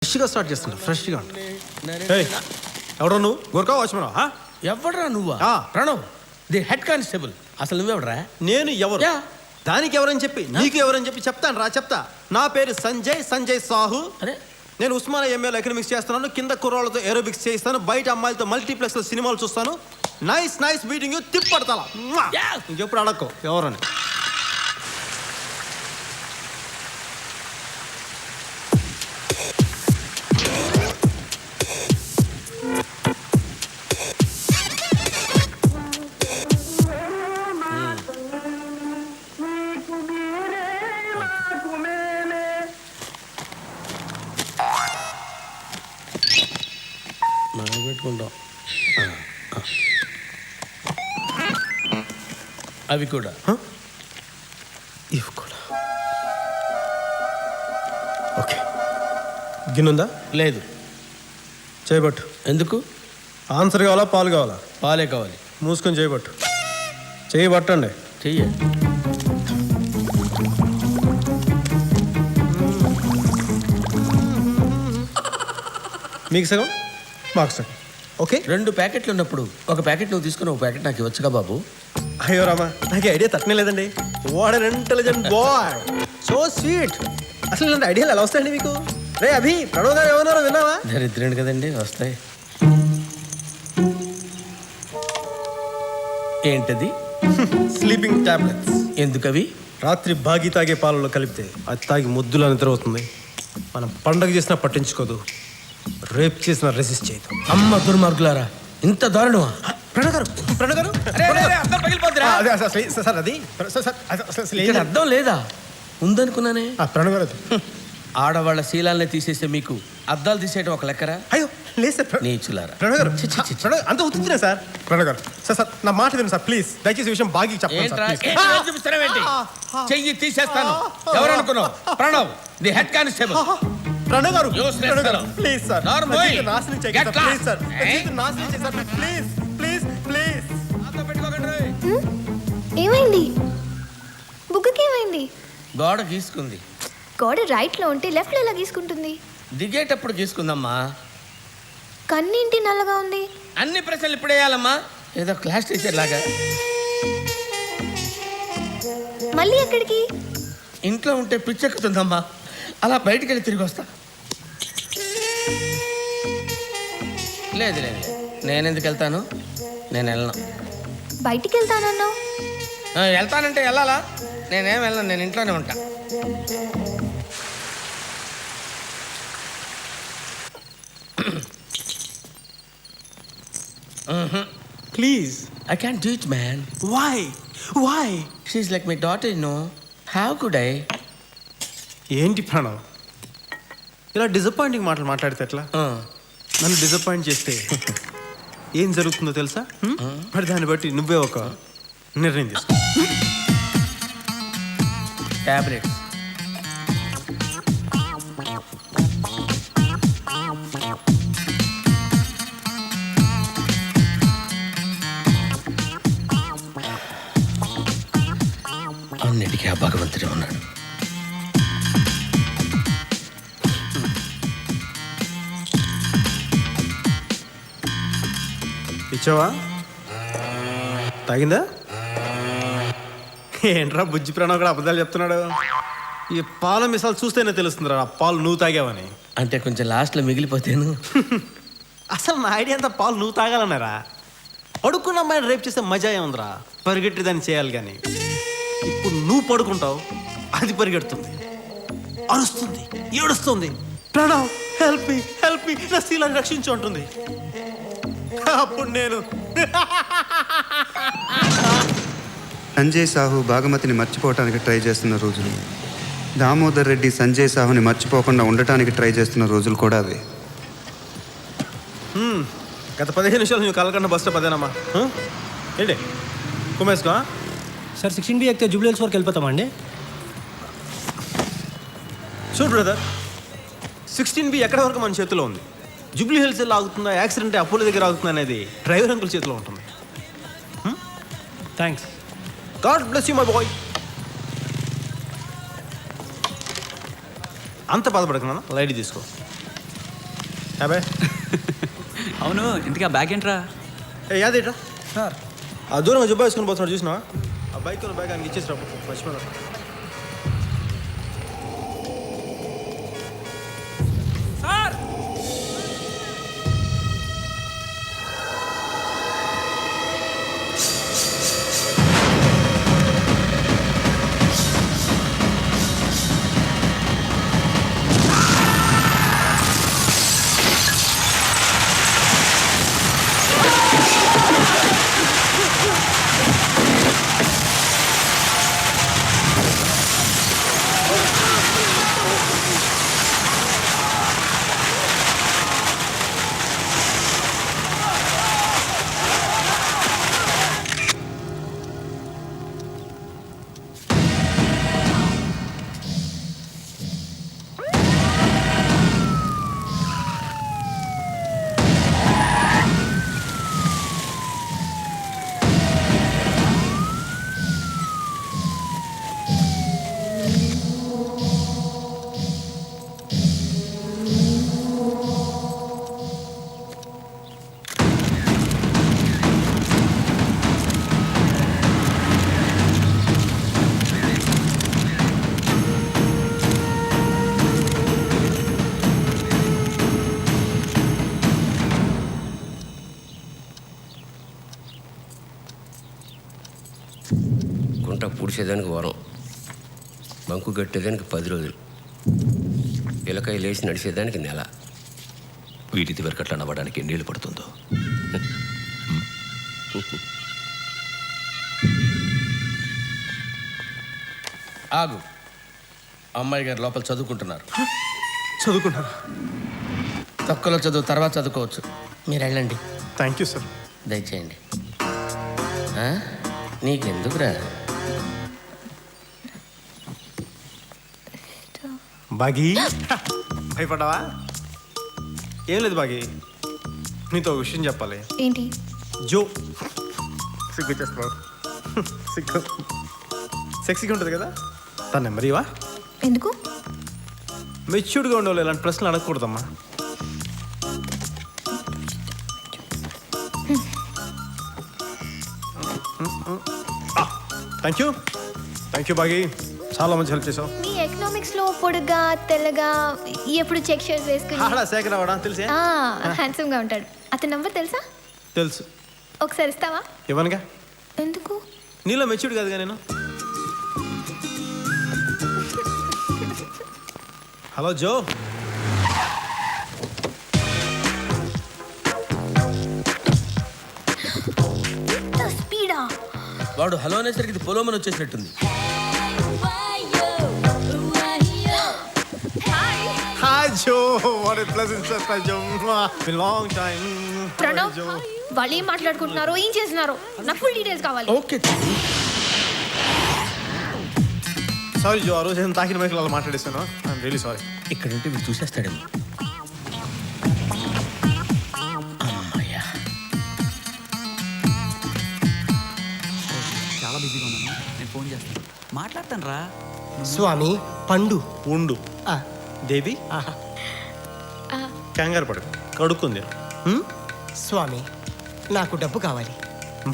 ఫ్రెష్గా స్టార్ట్ చేస్తున్నా ఫ్రెష్గా ఎవడో నువ్వు గోర్కా వాచ్మన్ ఎవడరా నువ్వా? Pranav the head constable. అసలు నువ్వెవడరా? నేను ఎవరు దానికి ఎవరని చెప్పి నీకు ఎవరని చెప్పి చెప్తాను రా. చెప్తా. నా పేరు సంజయ్ సాహు. అరే నేను ఉస్మానియా ఎంఏలో ఎకనామిక్స్ చేస్తున్నాను. కింద కుర్రాళ్ళతో ఏరోబిక్స్ చేస్తాను. బయట అమ్మాయిలతో మల్టీప్లెక్స్ లో సినిమాలు చూస్తాను. నైస్ మీటింగ్ తిప్పడతా. ఇంకెప్పుడు అడక్కో ఎవరని. పెట్టుకుంటాం అవి కూడా ఇవి కూడా ఓకే. గిన్నుందా? లేదు. చేయబట్టు. ఎందుకు? ఆన్సర్ కావాలా పాలు కావాలా? పాలే కావాలి. మూసుకొని చేయబట్టు. చేయబట్టండి. చెయ్యి. మీకు సగం మాకు సగం. ఓకే. 2 ప్యాకెట్లు ఉన్నప్పుడు ఒక ప్యాకెట్ నువ్వు తీసుకుని ఒక ప్యాకెట్ నాకు ఇవ్వచ్చుగా బాబు. అయ్యో రామా, నాకు ఐడియా తట్టనే లేదండి. What an intelligent boy, so sweet. అసలు ఇలాంటి ఐడియాలు ఎలా వస్తాయండి మీకు? రే అభి, ప్రణవ్ గారు ఏమన్నారో విన్నావా? దరిద్రుడు కదండి, వస్తాయి. ఏంటది? Sleeping tablets. ఎందుకవి? రాత్రి బాగి తాగే పాలలో కలిపితే అది తాగి ముద్దులా నిద్ర అవుతుంది. మనం పండగ చేసినా పట్టించుకోదు, రేప్ చేసినా రెసిస్ట్ చేయదు. అమ్మ దుర్మార్గులారా, ఇంత దారుణమా? ప్రణవ్ గారు అర్థం లేదా? ఉందనుకున్నానే. ప్రణవ్ గారు, ఆడవాళ్ళ శీలాలనే తీసేస్తే మీకు అద్దాలు తీసేయడం ఒక లెక్కరా? అయ్యో లేదు సార్. నీచులారా. ప్రణవ్ గారు అంత ఉత్తినే సార్. ప్రణవ్ గారు సార్ నా మాట వినండి సార్ ప్లీజ్. దయచేసి విషయం బాగా చెప్పండి. చెయ్యి తీసేస్తాను. ఎవరు అనుకున్నావు? Pranav the head constable. Pranav గారు ప్లీజ్ సార్. నాశనం చేయకండి ప్లీజ్ సార్. నాశనం చేయకండి ప్లీజ్ ప్లీజ్ ప్లీజ్. ఏమైంది? బుగ్గకి ఏమైంది? గోడ గీసుకుంది. గోడ రైట్ లో ఉంటే లెఫ్ట్ లో ఎలా గీసుకుంటుంది? దిగేటప్పుడు గీసుకుందమ్మా. కన్నింటి నల్లగా ఉంది. అన్ని ప్రశ్నలు ఇప్పుడు వేయాలమ్మా, ఏదో క్లాస్ టీచర్ లాగా. మళ్ళీ ఎక్కడికి? ఇంట్లో ఉంటే పిచ్చెక్కుతుందమ్మా, అలా బయటికి వెళ్ళి తిరిగి వస్తా. లేదు నేనెందుకు వెళ్తాను? నేను వెళ్ళను. బయటికి వెళ్తానన్నావు. వెళ్తానంటే వెళ్ళాలా? నేనేం వెళ్ళను, నేను ఇంట్లోనే ఉంటా. Please. I can't do it, man. Why? She's like my daughter, you know. How could I? ఏంటి ప్రణవ్ ఇలా డిసప్పాయింటింగ్ మాటలు మాట్లాడితే ఎట్లా? నన్ను డిసప్పాయింట్ చేస్తే ఏం జరుగుతుందో తెలుసా? మరి దాన్ని బట్టి నువ్వే ఒక నిర్ణయం తీసుకో. టాబ్లెట్స్. అన్నిటికీ ఆ భగవంతుడే ఉన్నాడు. ఇచ్చావా? తాగిందా? ఏంట్రా బుజ్జి ప్రణవ్ కూడా అబద్ధాలు చెప్తున్నాడు. ఈ పాల మిసాలు చూస్తేనే తెలుస్తుందిరా ఆ పాలు నువ్వు తాగావని. అంటే కొంచెం లాస్ట్లో మిగిలిపోతేను. అసలు నా ఐడియా అంతా పాలు నువ్వు తాగాలన్నారా? పడుకున్న అమ్మాయిని రేపు చేస్తే మజా ఏముందిరా? పరిగెట్టి దాన్ని చేయాలి. కానీ ఇప్పుడు నువ్వు పడుకుంటావు, అది పరిగెడుతుంది, అరుస్తుంది, ఏడుస్తుంది. ప్రణవ్ హెల్ప్ మీ నా శీలాన్ని రక్షించు అంటుంది. అప్పుడు నేను సంజయ్ సాహు భాగమతిని మర్చిపోవటానికి ట్రై చేస్తున్న రోజులు, దామోదర్ రెడ్డి సంజయ్ సాహుని మర్చిపోకుండా ఉండటానికి ట్రై చేస్తున్న రోజులు కూడా అవే. గత 15 నిమిషాలు నువ్వు కలకన్నా బస్ స్టాప్ అదేనమ్మా. ఏంటి కుమేసుకో సార్ 16B ఎక్కితే జూబ్లీ హిల్స్ వరకు వెళ్ళిపోతామండి. చూడు బ్రదర్, 16B ఎక్కడి వరకు మన చేతిలో ఉంది. జూబ్లీ హిల్స్ ఆగుతుందా, యాక్సిడెంట్ అప్పుల దగ్గర ఆగుతుందా అనేది డ్రైవర్ అంకుల్ చేతిలో ఉంటుంది. Thanks. God bless you my boy. అంత బాధపడకున్నా, లైట్ తీసుకో. అబ్బాయి అవును ఇంతకీ ఆ బ్యాగ్ ఏంట్రా? ఏ యాదేట్రా సార్ ఆ దూరం జబ్బా వేసుకొని పోతున్నాడు చూసినావా? ఆ బైక్ బ్యాగ్ ఆయనకి ఇచ్చేసి రాబో మర్చిపోయినా. గుంట పూడ్చేదానికి వారం, బంకు కట్టేదానికి 10 రోజులు, పిలకాయ లేచి నడిచేదానికి నెల. వీటి వరకట్లా నవ్వడానికి ఎన్నేళ్ళు పడుతుందో. ఆగు. అమ్మాయి గారు లోపల చదువుకుంటున్నారు. చదువుకున్నారా? తక్కువలో చదువు తర్వాత చదువుకోవచ్చు. మీరు వెళ్ళండి. Thank you sir. దయచేయండి. నీకెందుకురా? బాగీ భయపడ్డావా? ఏం లేదు బాగీ, నీతో ఒక విషయం చెప్పాలి. ఏంటి? జో సిగ్గు చేస్తున్నావు. సిగ్గు సెక్సీగా ఉంటుంది కదా, తన నెంబర్ ఇవా? ఎందుకు? మెచ్యూర్డ్గా ఉండేవాళ్ళు ఇలాంటి ప్రశ్నలు అడగకూడదమ్మా. థ్యాంక్ యూ బాగీ, చాలా మంచి హెల్ప్ చేసావు. మీ ఎకనామిక్స్ లో పొడుగ్గా తెల్లగా ఎప్పుడు చెక్ షర్ట్స్ వేసుకుని ఆడా శేఖర్ అవడా తెలిసే? హ్యాండ్సమ్ గా ఉంటాడు. అతని నంబర్ తెలుసా? తెలుసు. ఒకసారి ఇస్తావా? ఇవ్వనుగా. ఎందుకు? నీలో మెచ్యూర్డ్ కాదుగా నేను. హలో జో. స్పీడా? వాడు హలో అనేసరికి ఇది పొలోమని వచ్చేసినట్టుంది. Hi Joe, what a pleasant surprise Joe. Been long time. Pranav, వాళ్ళు ఏం మాట్లాడుకుంటున్నారో ఏం చేస్తున్నారో నాకు ఫుల్ డీటెయిల్స్ కావాలి. ఓకే. సారీ జో, ఆ రోజు నేను తాకిన మైకులు అలా మాట్లాడేస్తాను. I'm really sorry. ఇక్కడ ఉంటే వీడు చూసేస్తాడేమో. అమ్మయ్యా. చాలా బిజీగా ఉన్నాను, నేను ఫోన్ చేస్తాను. మాట్లాడతాను రా. స్వామి పండు ఉండు దేవి, కంగారు పడు, కడుక్కుంది. స్వామి నాకు డబ్బు కావాలి.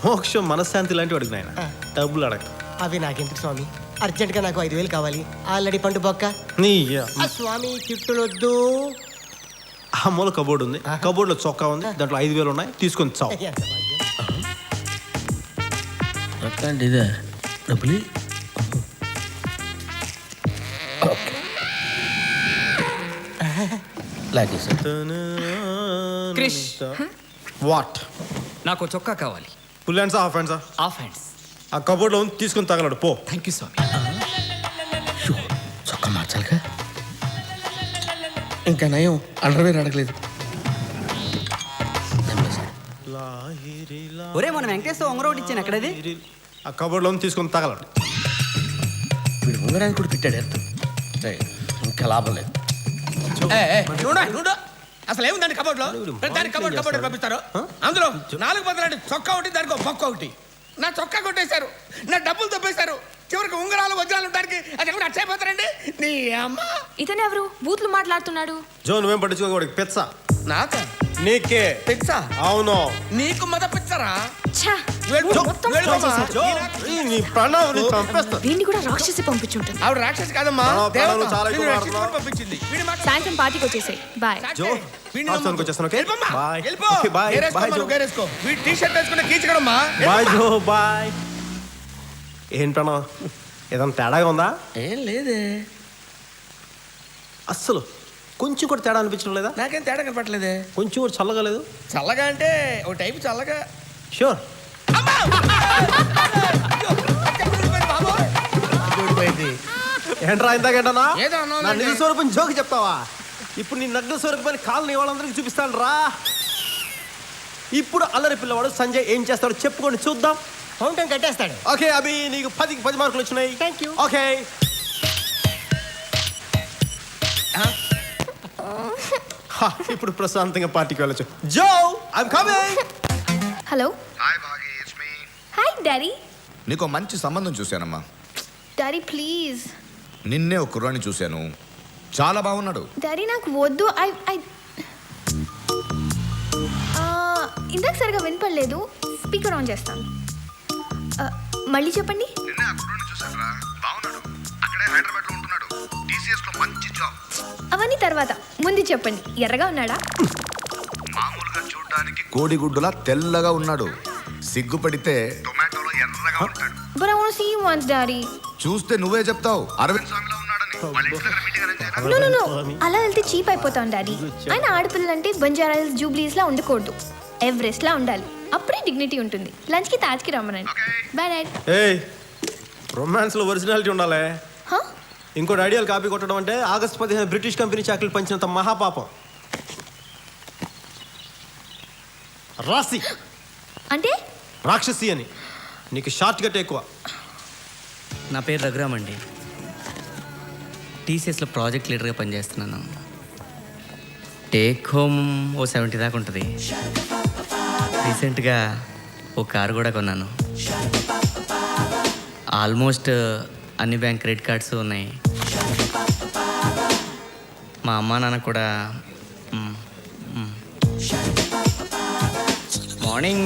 మోక్షం మనశ్శాంతి లాంటివి అడుగు నాయన, డబ్బులు అడగ. అవి నాకెందుకు స్వామి? అర్జెంట్గా నాకు 5,000 కావాలి. ఆల్రెడీ పండు బొక్క. నీ స్వామి తిట్టులొద్దు. ఆ మూల కబోర్డ్ ఉంది, కబోర్డ్లో చొక్కా ఉంది, దాంట్లో 5,000 ఉన్నాయి, తీసుకొని చావు. అట్లాంటి ఇదే డబ్బులు. ఓకే. క్రిష్, వాట్? నాకు చొక్కా కావాలి. ఫుల్ హ్యాండ్సా హాఫ్ హ్యాండ్సా? Half hands. ఆ కబోర్డ్లో ఉంది, తీసుకొని తగలడు పో. థ్యాంక్ యూ స్వామి. చొక్కా మార్చాలిగా. ఇంకా నయం అండర్వేర్ అడగలేదు. ఒరే మన వెంకటేశ్వర ఉంగరం ఒకటి ఇచ్చాను, ఎక్కడది? ఆ కబోర్డ్లో ఉంది, తీసుకొని తగలడు. వీడు ఉంగరానికి కూడా పెట్టాడు అర్థం. ఇంకా లాభం లేదు. అసలు ఏముందండి కబోర్డ్ లో? దానికి కబోర్డ్ పంపిస్తారు. అందులో 4 బదులు చొక్కా ఒకటి, దానికి బొక్క ఒకటి. నా చొక్కా కొట్టేశారు, నా డబ్బులు తప్పేశారు. చివరికి ఉంగరాలు వజ్రాలు ఉండడానికి అది ఎవరు అచ్చైపోతారండి. నీ అమ్మ. ఇతను ఎవరు బూతులు మాట్లాడుతున్నాడు? జో నువ్వేం పట్టించుకోకూడదు, పెచ్చ. నాకా నీకే పిచ్చా అవును నీకు మద పిచ్చరా ఛా, మొత్తం వెళ్ళిపో spoil అమ్మా. చేశారు. నీ ప్రణవ్ చంపేస్తా వీడిని కూడా రాక్షసి పంపించుంటుంది. ఆవిడ రాక్షసి కాదమ్మా ప్రాణం, దేవత. ప్రాణం చాలా ఎక్కువ నిన్ను వాడుతున్నావు. రక్షించుకొని పంపించింది వీడి మాట సాయంత్రం పార్టీకి వచ్చేసాయి. బాయ్. జో, వీడిని హాస్టల్కి నమ్మకు. వచ్చేస్తాను, ఓకే? వెళ్ళిపోమ్మా. బాయ్. వెళ్ళిపో. Okay, bye. గేరేసుకో బాయ్, మనం, జో. గేరేసుకో. వీడి టీ షర్ట్ వేసుకున్న కీచకడమ్మా బాయ్ జో బాయ్. ఏం ప్రణవ్ ఏదైనా తేడాగా ఉందా? ఏం లేదే అస్సలు కొంచెం కూడా తేడా అనిపించడం లేదా? నాకేం తేడా కనపట్లేదే కొంచెం కూడా చల్లగా లేదు? చల్లగా అంటే ఓ టైపు చల్లగా షూర్. అమ్మా! అయ్యో, చెప్పండి బాబోయ్. ఊడిపోయింది. ఏంట్రా ఇందాకేంటన్నా? ఏదో అన్నావు నా అంటే. నిజ స్వరూపం జోకి చెప్తావా? ఇప్పుడు నీ నగ్న స్వరూపాన్ని కాలనీ వాళ్ళందరికీ చూపిస్తాను రా. ఇప్పుడు అల్లరి పిల్లవాడు సంజయ్ ఏం చేస్తాడో చెప్పుకొని చూద్దాం. ఫౌంటైన్ కట్టేస్తాడు. ఓకే అభి, నీకు 10కి 10 మార్కులు వచ్చినాయి. Thank you. ఓకే. హా, ఇప్పుడు ప్రశాంతంగా పార్టీకి వెళ్ళొచ్చు. Jo, I'm coming. Hello. Hi Bhagi, it's me. Hi daddy. నీకు మంచి సంబంధం చూశానమ్మా. Daddy please. నిన్నే ఒక కుర్రాన్ని చూశాను, చాలా బాగున్నాడు. డాడీ నాకు వద్దు. ఐ ఇందాక సరిగా వినపడలేదు. స్పీకర్ ఆన్ చేస్తాను. మళ్ళీ చెప్పండి. నిన్నే ఆ కుర్రాన్ని చూశానురా, బాగున్నాడు. అక్కడే హైదరాబాద్ లో ఉంటున్నాడు. టీసీఎస్ లో మంచి జాబ్. అవన్నీ తర్వాత, ముందు చెప్పండి. ఎర్రగా ఉన్నాడా? మామూలుగా చూడడానికి కోడిగుడ్డులా తెల్లగా ఉన్నాడు. సిగ్గుపడితే టొమాటోలో ఎర్రగా ఉంటాడు. But I want to see you once, Daddy. చూస్తే నువ్వే చెప్తావు అరవింద్ స్వామిలో ఉన్నాడని. వాళ్ళ ఇంటి దగ్గర మీటింగ్ అరేంజ్ చేయరా? No, no, no. అలా వెళ్తే చీప్ అయిపోతాం డాడీ. ఆయన ఆడపిల్లలంటే బంజారా హిల్స్ జూబ్లీస్ లా ఉండకూడదు, ఎవరెస్ట్ లా ఉండాలి. అప్పుడే డిగ్నిటీ ఉంటుంది. లంచ్ కి తాజ్కి రమ్మనండి. Bye daddy. ఏయ్, రొమాన్స్ లో ఒరిజినాలిటీ ఉండాలి. ఇంకోటి ఐడియల్ కాపీ కొట్టడం అంటే ఆగస్టు 15 బ్రిటిష్ కంపెనీ చాకరీలు పంచినంత మహాపాపం. రాసి అంటే రాక్షసి అని. నీకు షార్ట్ కట్ ఎక్కువ. నా పేరు రఘురామ్ అండి. టీసీఎస్లో ప్రాజెక్ట్ లీడర్గా పనిచేస్తున్నాను. టేక్ హోమ్ ఓ 70 దాకా ఉంటుంది. రీసెంట్గా ఓ కారు కూడా కొన్నాను. ఆల్మోస్ట్ అన్ని బ్యాంక్ క్రెడిట్ కార్డ్స్ ఉన్నాయి. మా అమ్మా నాన్న కూడా మార్నింగ్